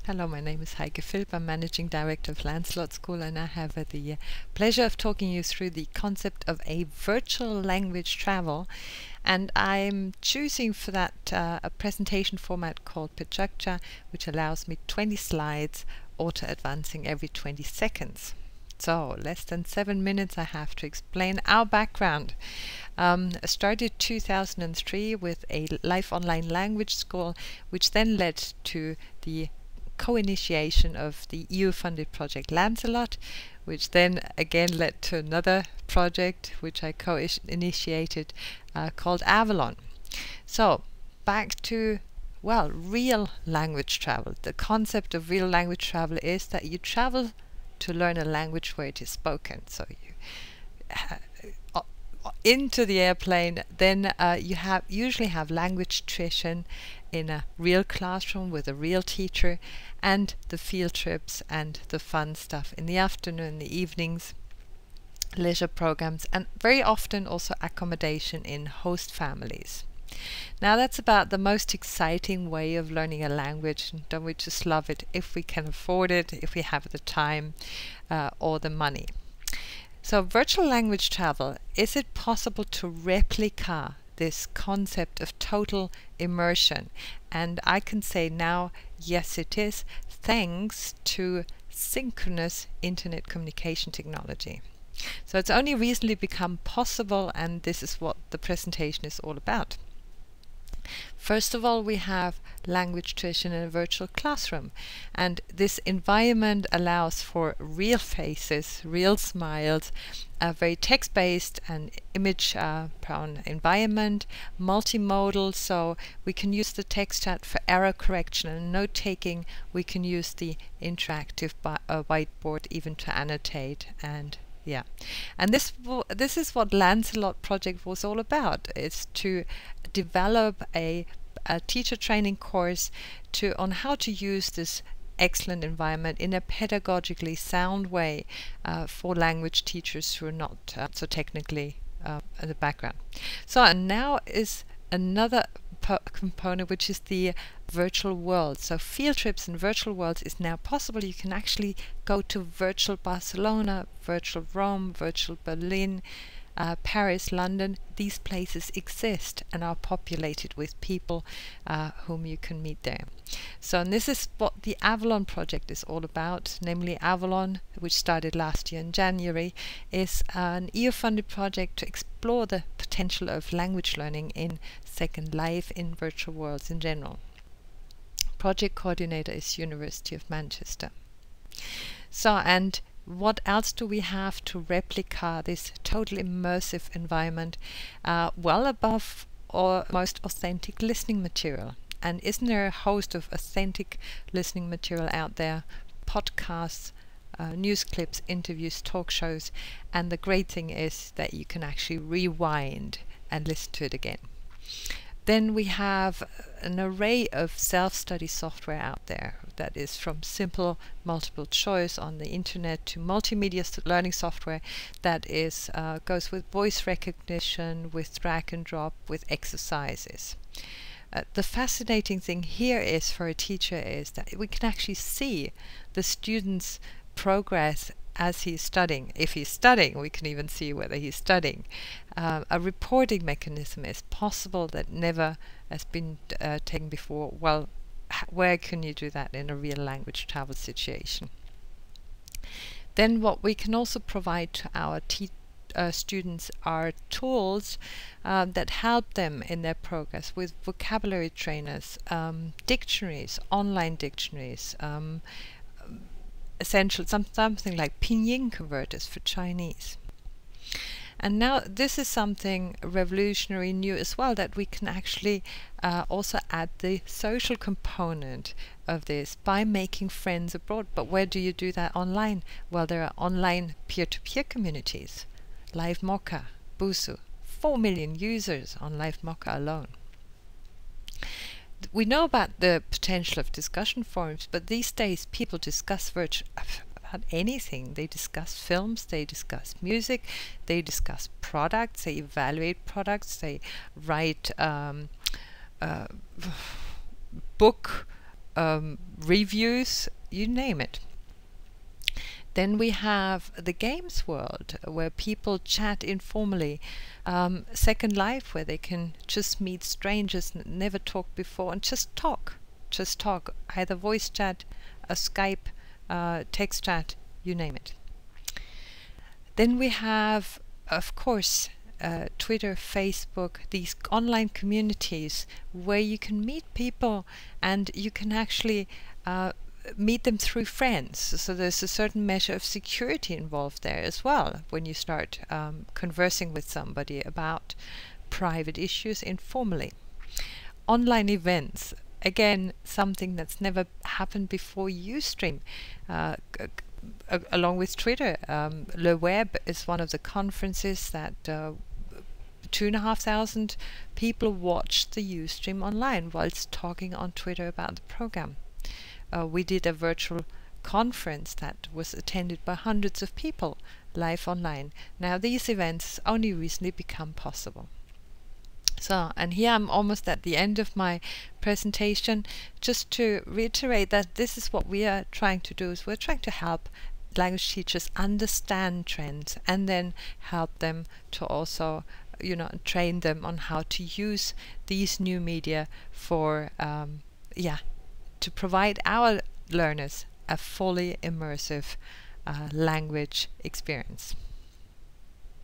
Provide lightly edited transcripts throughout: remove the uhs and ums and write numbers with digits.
Hello, my name is Heike Philp. I'm Managing Director of LANCELOT School, and I have the pleasure of talking you through the concept of a virtual language travel. And I'm choosing for that a presentation format called Pecha Kucha, which allows me 20 slides auto-advancing every 20 seconds. So, less than 7 minutes I have to explain our background. I started 2003 with a live online language school, which then led to the co-initiation of the EU-funded project LANCELOT, which then again led to another project which I co-initiated called Avalon. So, back to real language travel. The concept of real language travel is that you travel to learn a language where it is spoken. So you into the airplane, then you usually have language tuition in a real classroom with a real teacher, and the field trips and the fun stuff in the afternoon, the evenings, leisure programs, and very often also accommodation in host families. Now that's about the most exciting way of learning a language, and don't we just love it if we can afford it, if we have the time or the money. So virtual language travel, is it possible to replicate this concept of total immersion? And I can say now, yes it is, thanks to synchronous internet communication technology. So it's only recently become possible, and this is what the presentation is all about. First of all, we have language tuition in a virtual classroom, and this environment allows for real faces, real smiles, a very text-based and image-prone environment, multimodal, so we can use the text chat for error correction and note-taking. We can use the interactive whiteboard even to annotate, and and this is what LANCELOT project was all about. It's to develop a teacher training course on how to use this excellent environment in a pedagogically sound way for language teachers who are not so technically in the background. So, and now is another component, which is the virtual world. So field trips in virtual worlds is now possible. You can actually go to virtual Barcelona, virtual Rome, virtual Berlin, Paris, London. These places exist and are populated with people whom you can meet there. So, and this is what the Avalon project is all about. Namely, Avalon, which started last year in January, is an EU-funded project to explore the potential of language learning in Second Life in virtual worlds in general. Project coordinator is University of Manchester. So, and what else do we have to replicate this total immersive environment? Well, above all, most authentic listening material. And isn't there a host of authentic listening material out there? Podcasts, news clips, interviews, talk shows. And the great thing is that you can actually rewind and listen to it again. Then we have an array of self-study software out there that is from simple multiple choice on the internet to multimedia learning software that is goes with voice recognition, with drag and drop, with exercises. The fascinating thing here is for a teacher is that we can actually see the student's progress as he's studying. If he's studying, we can even see whether he's studying. A reporting mechanism is possible that never has been taken before. Well, where can you do that in a real language travel situation? Then what we can also provide to our students are tools that help them in their progress with vocabulary trainers, dictionaries, online dictionaries, essential something like pinyin converters for Chinese. And now this is something revolutionary new as well, that we can actually also add the social component of this by making friends abroad. But where do you do that online? Well, there are online peer-to-peer communities. Live Mocha, Busu, 4 million users on Live Mocha alone. We know about the potential of discussion forums, but these days people discuss about anything. They discuss films, they discuss music, they discuss products, they evaluate products, they write book reviews, you name it. Then we have the games world, where people chat informally. Second Life, where they can just meet strangers, never talked before, and just talk. Just talk. Either voice chat, a Skype, text chat, you name it. Then we have, of course, Twitter, Facebook, these online communities where you can meet people and you can actually meet them through friends. So there's a certain measure of security involved there as well when you start conversing with somebody about private issues informally. Online events, again, something that's never happened before. Ustream, along with Twitter, Le Web is one of the conferences that 2,500 people watched the Ustream online whilst talking on Twitter about the program. We did a virtual conference that was attended by hundreds of people live online. Now these events only recently become possible. So, and here I'm almost at the end of my presentation, just to reiterate that this is what we are trying to do, is we're trying to help language teachers understand trends and then help them to also, you know, train them on how to use these new media for, to provide our learners a fully immersive language experience.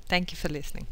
Thank you for listening.